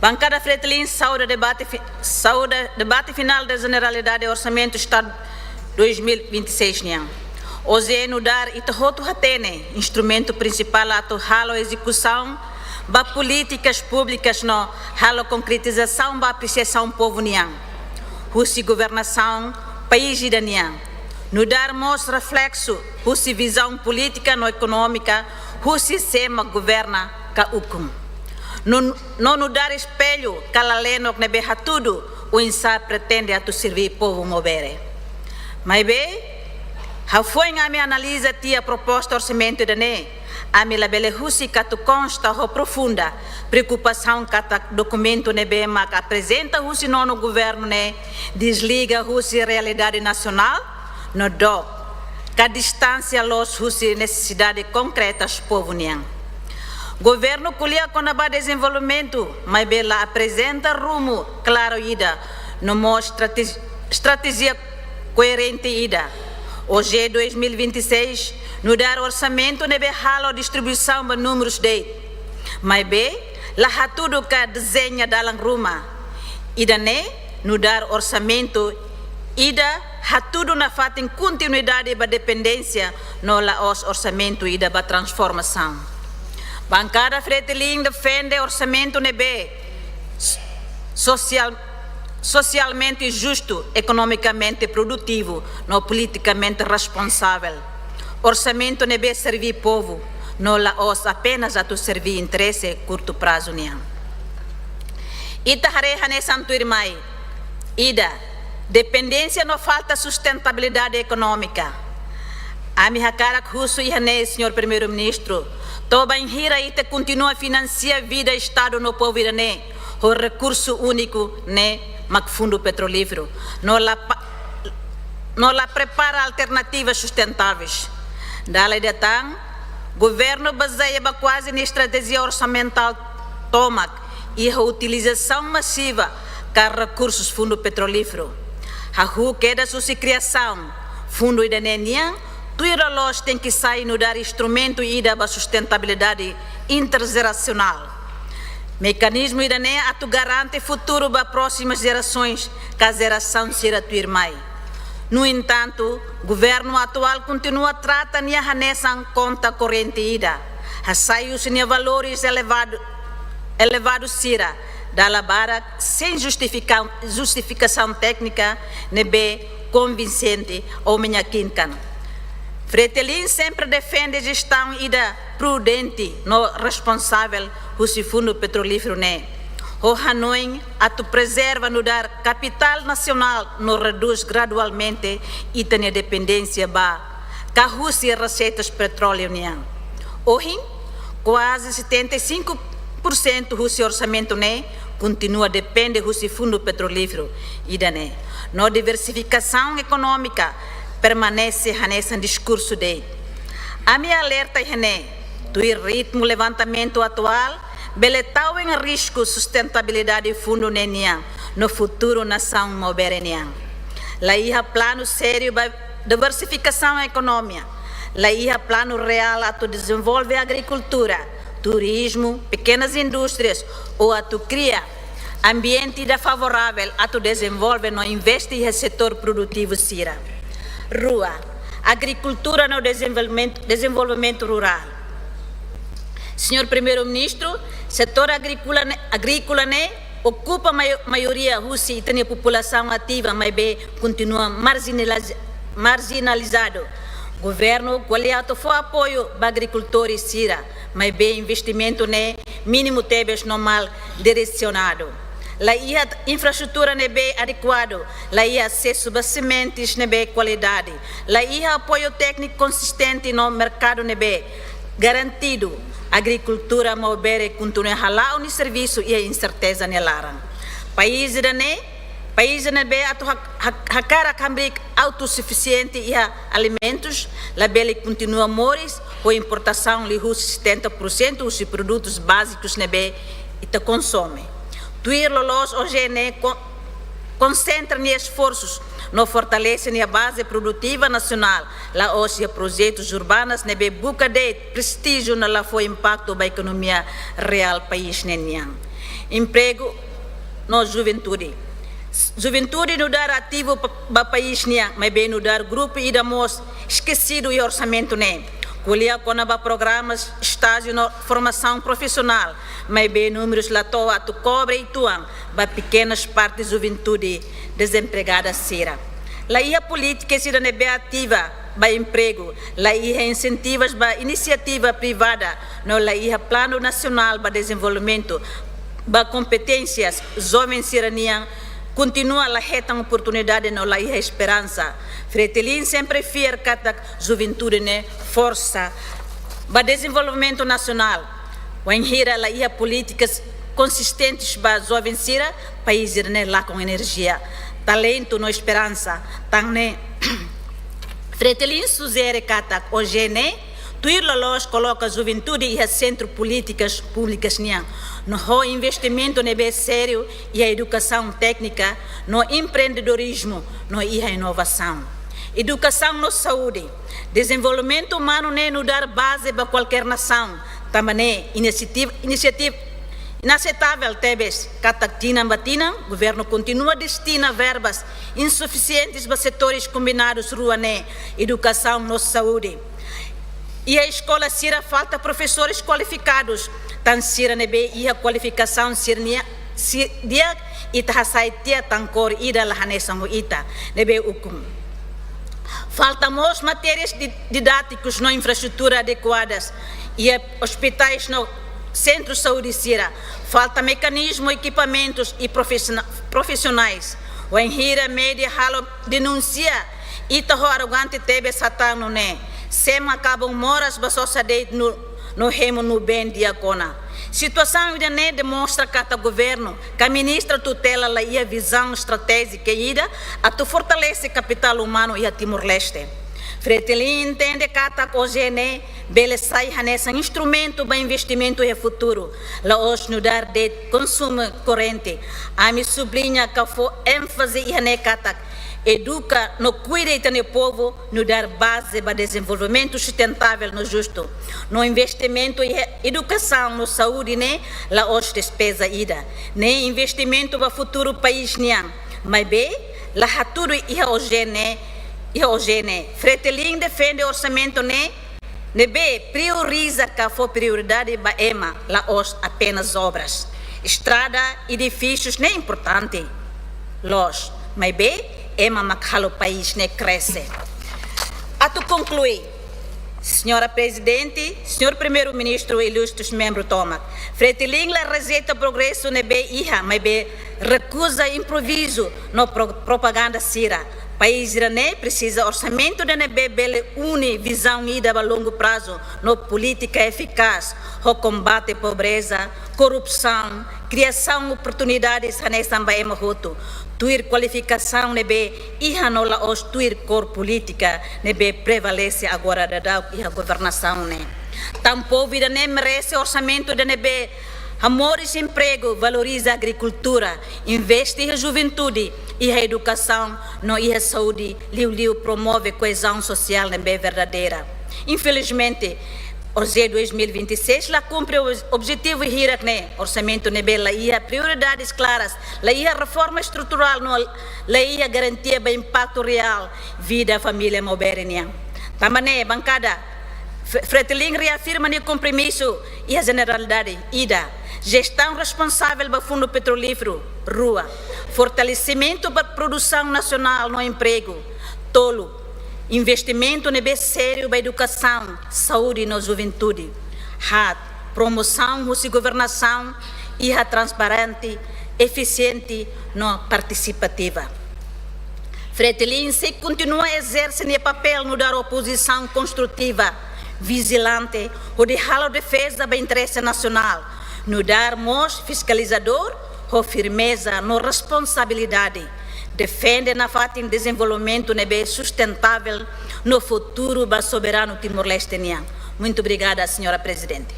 Bancada Fretilin saúde debate final da Generalidade do Orçamento do Estado 2026. Hoje no dar itahoto hatene instrumento principal ato halo execução ba políticas públicas no halo concretização ba apreciação povo niang. Husi governação país da niang. No dar mostra reflexo husi visão política no econômica husi sema governa ka ukum. No dar espelho calaleno que berra tudo o insa pretende atu servir povo mobere. Mas bem, a foi a minha análise a proposta orçamento da ne, a minha labele husi que consta ou profunda preocupação que documento ne bem mas apresenta husi no governo ne desliga husi realidade nacional no do que a distância los husi necessidade concretas povo niang. Governo colhia com a desenvolvimento, mas bela apresenta rumo claro ida, no mostra estratégia coerente ida. Hoje 2026, no dar orçamento nebe halo distribuição de números de, mas bem, lá tudo que desenha dalang ruma, ida ne no dar orçamento ida ha tudo na fatem continuidade da dependência no la os orçamento ida ba transformação. Bancada Fretilin defende orçamento nebe socialmente justo, economicamente produtivo, no politicamente responsável. Orçamento nebe servir povo, não la os apenas a tu servir interesse curto prazo niang. Ita hareha ne santo irmai, ida dependência não falta sustentabilidade econômica. A minha cara russo e senhor primeiro-ministro, toba em hira ita continua a financiar a vida Estado no povo irane, o recurso único ne mag fundo petrolífero, não la prepara alternativas sustentáveis. Dala de tang, governo baseia quase na estratégia orçamental tomac e a utilização massiva de recursos fundo petrolífero. A rua queda sua criação, fundo idanenian, tuirolos tem que sair no dar instrumento e da sustentabilidade intergeracional. Mecanismo idane atu garante futuro para próximas gerações, que a geração será tu irmã. No entanto, o governo atual continua a tratar nessa conta corrente ida. A sair os valores elevados sira da labara sem justificação técnica nebe convincente ou minha quincan. Fretilin sempre defende a gestão ida prudente no responsável do fundo petrolífero ne. O Hanoi atu preserva no dar capital nacional no reduz gradualmente e tem dependência ba carros e receitas petróleo ne. Hoje quase 75% do orçamento ne continua depende do fundo petrolífero ida ne. No diversificação econômica permanece nesse discurso de. A minha alerta é do ritmo levantamento atual, beletau em risco sustentabilidade fundo nenian no futuro nação moberenian. Lá ia plano sério da diversificação econômica. Lá ia plano real a tu desenvolver agricultura, turismo, pequenas indústrias ou a tu cria ambiente favorável a tu desenvolver no investir no setor produtivo sira. Rua, agricultura no desenvolvimento rural. Senhor Primeiro-Ministro, setor agrícola ne ocupa a maioria russa e tem a população ativa, mas bem continua marginalizado. Governo qualiato foi apoio para agricultores sira, mas bem investimento ne mínimo tebes no mal direcionado. Lá ia infraestrutura nebe adequado, lá ia acesso a sementes nebe qualidade, lá ia apoio técnico consistente no mercado nebe garantido. Agricultura mobere continua halal no serviço e a incerteza nelara. País nebe atu hakara cambrik autossuficiente e alimentos, lá bele continua mores ou importação li 70% dos produtos básicos nebe e te consome. Tuir lolos hoje ne concentra esforços no fortalecem a base produtiva nacional, lá hoje projetos urbanos nebe busca de prestígio na lá foi impacto da economia real país nenian. emprego na juventude. Juventude no dar ativo para o país, mas bem no dar grupo e damos esquecido e orçamento, né? Colher com programas, estágio na formação profissional, mas bem números lá toa, tu cobre e tuam, para pequenas partes de juventude desempregada será. Lá a política será bem ativa para emprego, lá a incentivos para iniciativa privada, não lá a plano nacional para desenvolvimento, para competências, jovens seraniam continua a reta oportunidade não lá a esperança. Fretilin sempre fiel que a juventude né força para desenvolvimento nacional. O enhira lá a políticas consistentes para jovens sira país né lá com energia, talento no esperança. Tang né Fretilin sugere que hoje né tuir los coloca a juventude e a centro políticas públicas niang no investimento nebe sério e a educação técnica no empreendedorismo no e a inovação educação no saúde desenvolvimento humano né no dar base para qualquer nação também iniciativa inaceitável tebes catactina batina governo continua destina verbas insuficientes para setores combinados rua né educação no saúde. E a escola sira falta professores qualificados, tan sira nebe e a qualificação sirnia dia ita saitia tancor ida lahanesango ita nebe ukum. Faltamos matérias didáticos na infraestrutura adequadas e hospitais no centro de saúde sira. Falta mecanismo, equipamentos e profissionais. O enhira média halo denuncia ita ho arrogante tebe satano né. Sema acabam moras basosa de no remo no bem diacona. Situação ainda nem demonstra que o governo, que a ministra tutela lá e a visão estratégica ida a tu fortalece capital humano e a Timor-Leste. Fretilin entende que a hoje né bele sai nesse instrumento para investimento e futuro. Lá hoje no dar de consumo corrente. A me sublinha que foi ênfase e né educa no cuidado do povo, no dar base para desenvolvimento sustentável no justo, no investimento em educação, no saúde, né, lá os despesa ida, né, investimento para o futuro país, né, mas bem, lá tudo e hoje, né, Fretilin defende o orçamento, né, bem, prioriza que for prioridade para EMA, lá os apenas obras, estrada, edifícios, nem importante, los, mas bem, Ema makhalo país ne cresce. A tu concluir, senhora Presidente, senhor Primeiro-Ministro e ilustres membros toma. Fretilin la rejeita progresso ne be iha, mas be recusa improviso no propaganda sira. País irané precisa orçamento de nebe bele une visão ida a longo prazo no política eficaz, o combate à pobreza, corrupção, criação de oportunidades nessa ambaema roto. Tuir qualificação nebe iha nola os tuir cor política nebe prevalece agora da iha governação né. Tampouco vida nem merece orçamento de nebe amores emprego, valoriza a agricultura, investe em juventude e a educação, no e a saúde, liu promove coesão social nebe verdadeira. Infelizmente, hoje 2026 lá cumpre o objetivo hírac né orçamento nebe lá ia prioridades claras, lá ia reforma estrutural, lá ia garantia para impacto real vida família moderna. Também bancada Fretilin reafirma o compromisso e a generalidade ida gestão responsável para fundo petrolífero, rua, fortalecimento para produção nacional no emprego, tolo, investimento nebe sério para educação, saúde e juventude, promoção e governação e transparente, eficiente e participativa. Fretilin se continua a exercer o papel no dar oposição construtiva, vigilante, ou de defesa do interesse nacional, no dar fiscalizador, ou firmeza, no responsabilidade, defende na fatin desenvolvimento nebe sustentável no futuro do soberano Timor-Leste. Muito obrigada, senhora Presidente.